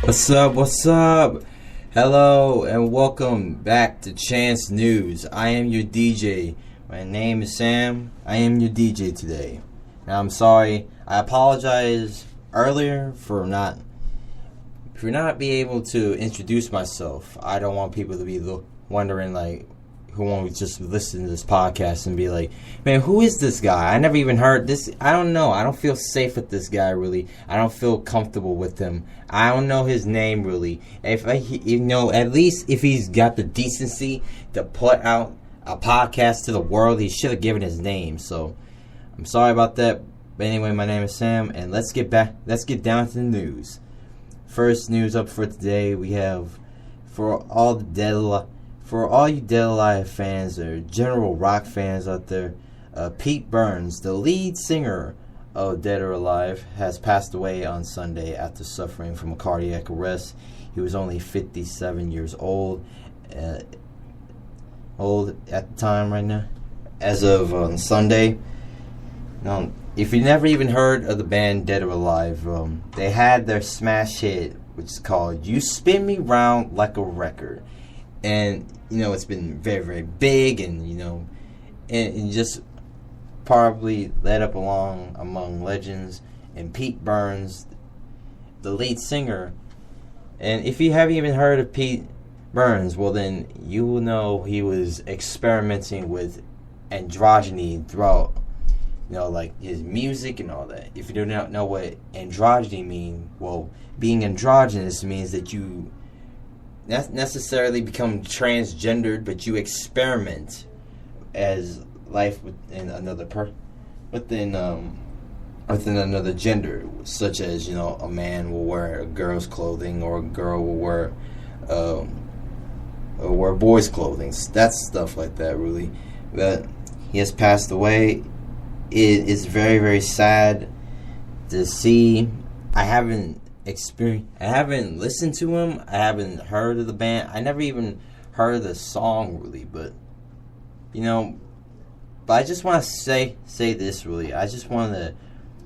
What's up? What's up? Hello and welcome back to Chxnce News. I am your DJ. My name is Sam. I am your DJ today. Now I'm sorry. I apologize earlier for not being able to introduce myself. I don't want people to be wondering who won't just listen to this podcast and be like, man, who is this guy? I never even heard this. I don't know. I don't feel safe with this guy, really. I don't feel comfortable with him. I don't know his name, really. At least if he's got the decency to put out a podcast to the world, he should have given his name. So, I'm sorry about that. But anyway, my name is Sam, and let's get down to the news. First news up for today, we have for all you Dead Alive fans or general rock fans out there, Pete Burns, the lead singer of Dead or Alive, has passed away on Sunday after suffering from a cardiac arrest. He was only 57 years old at the time right now, as of Sunday. Now, if you never even heard of the band Dead or Alive, they had their smash hit, which is called "You Spin Me Round Like a Record." And, it's been very, very big and, and just probably led up along among legends. And Pete Burns, the lead singer, and if you haven't even heard of Pete Burns, well then you will know he was experimenting with androgyny throughout, his music and all that. If you do not know what androgyny means, well, being androgynous means that you not necessarily become transgendered, but you experiment as life within another within another gender, such as a man will wear a girl's clothing or a girl will wear boys' clothing. That's stuff like that, really. But he has passed away. It is very, very sad to see. I haven't listened to him. I haven't heard of the band. I never even heard of the song, really. But I just want to say this, really. I just want to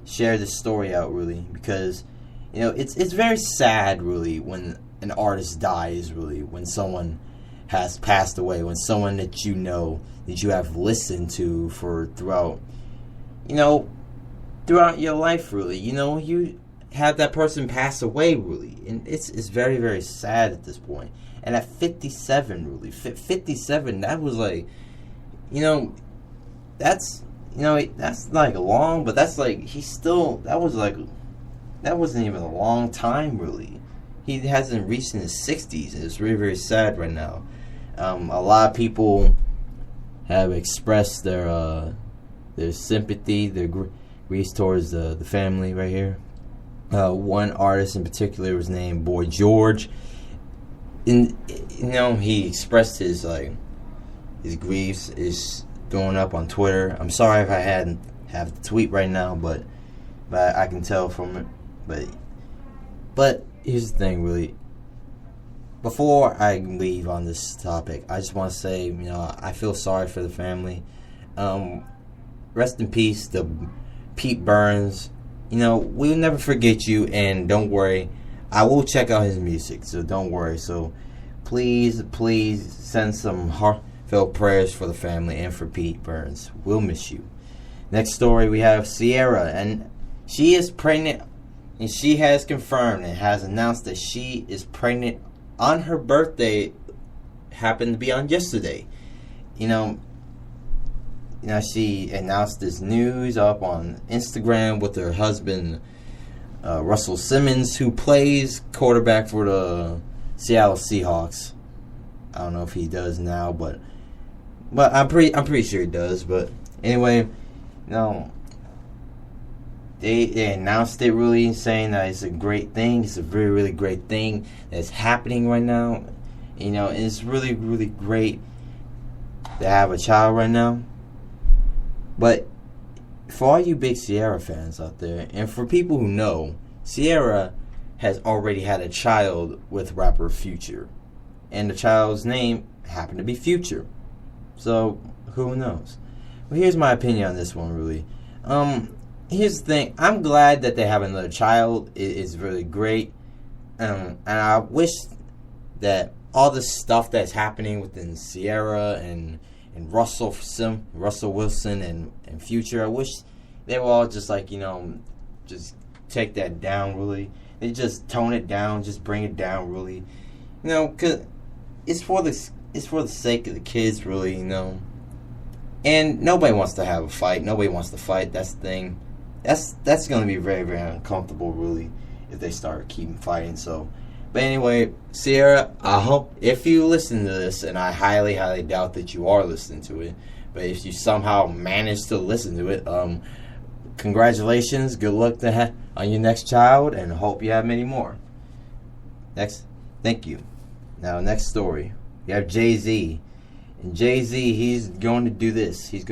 share this story out, really, because it's very sad, really, when an artist dies, really, when someone has passed away, when someone that that you have listened to for throughout your life, really. You have that person pass away, really, and it's very, very sad at this point. And at 57, really, 57, that was that's long, but that's that wasn't even a long time, really. He hasn't reached in his 60s, and it's really, very sad right now. A lot of people have expressed their sympathy, their grief towards the family right here. One artist in particular was named Boy George. And he expressed his griefs is going up on Twitter. I'm sorry if I hadn't have the tweet right now, but I can tell from it. But here's the thing, really. Before I leave on this topic, I just want to say, I feel sorry for the family. Rest in peace to Pete Burns. We'll never forget you, and don't worry, I will check out his music, so don't worry. So please send some heartfelt prayers for the family and for Pete Burns. We'll miss you. Next story, we have CIARA, and she is pregnant, and she has confirmed and has announced that she is pregnant on her birthday. Happened to be on yesterday. She announced this news up on Instagram with her husband, Russell Simmons, who plays quarterback for the Seattle Seahawks. I don't know if he does now, but I'm pretty sure he does. But anyway, they announced it, really, saying that it's a great thing. It's a very, really great thing that's happening right now. It's really, really great to have a child right now. But for all you big CIARA fans out there, and for people who know, CIARA has already had a child with rapper Future. And the child's name happened to be Future. So, who knows? Well, here's my opinion on this one, really. Here's the thing. I'm glad that they have another child. It's really great. And I wish that all the stuff that's happening within CIARA and Russell Wilson and Future, I wish they were all just like, just take that down really. They just tone it down, just bring it down really. Cause it's for the sake of the kids really, And nobody wants to have a fight. Nobody wants to fight. That's the thing. That's going to be very, very uncomfortable really if they start keeping fighting. So, but anyway, CIARA, I hope if you listen to this, and I highly, highly doubt that you are listening to it, but if you somehow manage to listen to it, congratulations. Good luck on your next child, and hope you have many more. Thank you. Now, next story. You have Jay-Z. And Jay-Z, he's going to do this. He's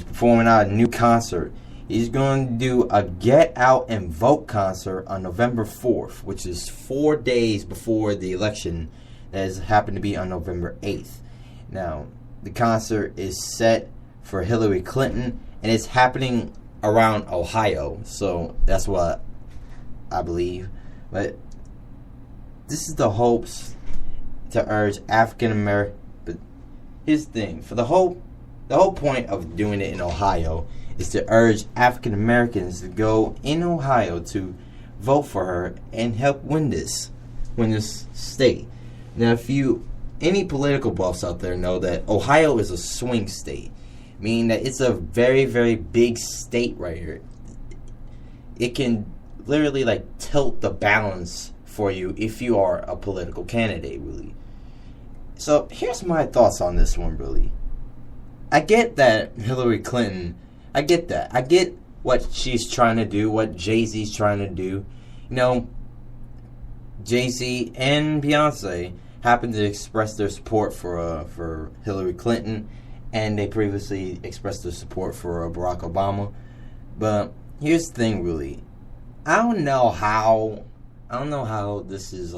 performing out a new concert. He's going to do a Get Out and Vote concert on November 4th, which is 4 days before the election that has happened to be on November 8th. Now, the concert is set for Hillary Clinton, and it's happening around Ohio. So that's what I believe. But this is the hopes to urge African American. But here's the thing: for the whole point of doing it in Ohio is to urge African Americans to go in Ohio to vote for her and help win this state. Now, if any political buffs out there know that Ohio is a swing state, meaning that it's a very, very big state right here. It can literally tilt the balance for you if you are a political candidate, really. So here's my thoughts on this one, really. I get that Hillary Clinton, I get that. I get what she's trying to do, what Jay-Z's trying to do. Jay-Z and Beyonce happened to express their support for Hillary Clinton, and they previously expressed their support for Barack Obama. But here's the thing, really. I don't know how this is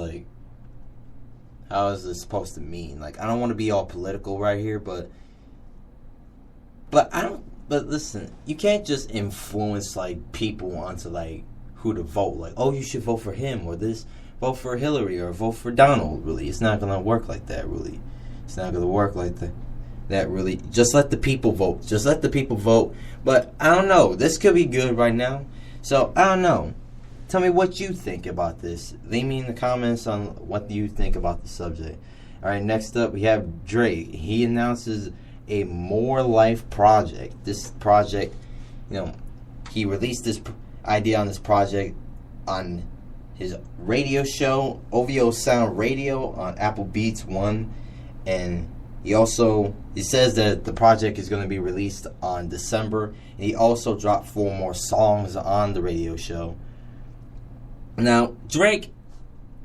how is this supposed to mean? I don't want to be all political right here, but listen, you can't just influence people onto who to vote. Oh, you should vote for him, or this, vote for Hillary, or vote for Donald. Really, it's not gonna work like that. Really, it's not gonna work like that. Really, just let the people vote. Just let the people vote. But I don't know. This could be good right now. So I don't know. Tell me what you think about this. Leave me in the comments on what you think about the subject. All right, next up we have Drake. He announces a More Life project. This project, he released this idea on this project on his radio show, OVO Sound Radio, on Apple Beats 1. And he says that the project is going to be released on December. And he also dropped 4 more songs on the radio show. Now, Drake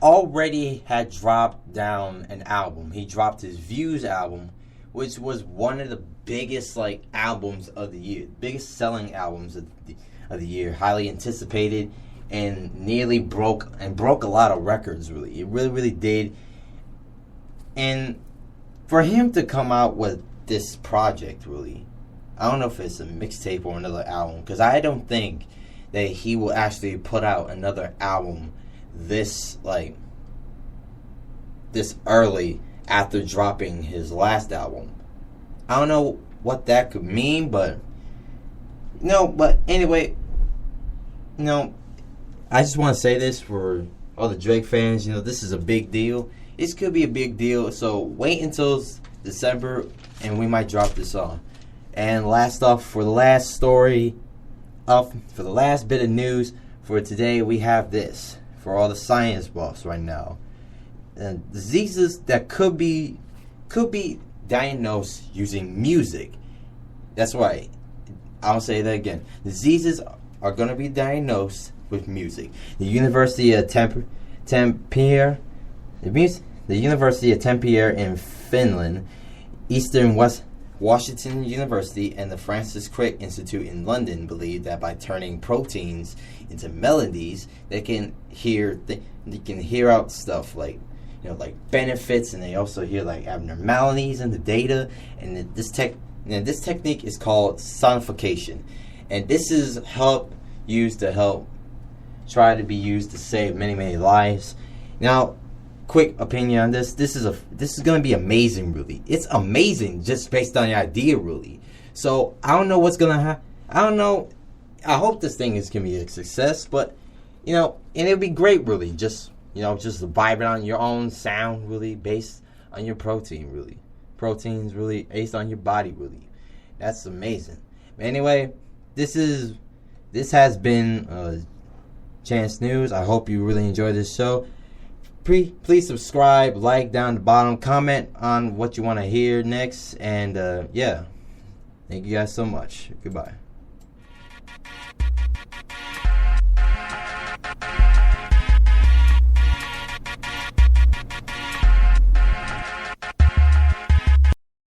already had dropped down an album. He dropped his Views album, which was one of the biggest albums of the year, biggest selling albums of the year, highly anticipated, and nearly broke a lot of records. Really, it really did. And for him to come out with this project, really, I don't know if it's a mixtape or another album, because I don't think that he will actually put out another album this early after dropping his last album. I don't know what that could mean, but anyway, I just want to say this for all the Drake fans. This is a big deal. This could be a big deal, so wait until December and we might drop this on. And last off, for the last story, for the last bit of news for today, we have this for all the science buffs right now. Diseases that could be diagnosed using music. That's right. I'll say that again. Diseases are going to be diagnosed with music. The University of Tampere, the University of Tampere in Finland, Eastern Washington University, and the Francis Crick Institute in London believe that by turning proteins into melodies, they can hear out stuff like benefits, and they also hear abnormalities in the data. And this technique is called sonification, and this is try to be used to save many lives. Now, quick opinion on this. This is going to be amazing, really. It's amazing just based on the idea, really. So I don't know what's going to happen. I don't know. I hope this thing is going to be a success, but and it'll be great, really. Just just vibing on your own sound, really, based on your protein, really. Proteins, really, based on your body, really. That's amazing. But anyway, this has been Chxnce News. I hope you really enjoyed this show. Please subscribe, like down the bottom, comment on what you want to hear next, and yeah, thank you guys so much. Goodbye.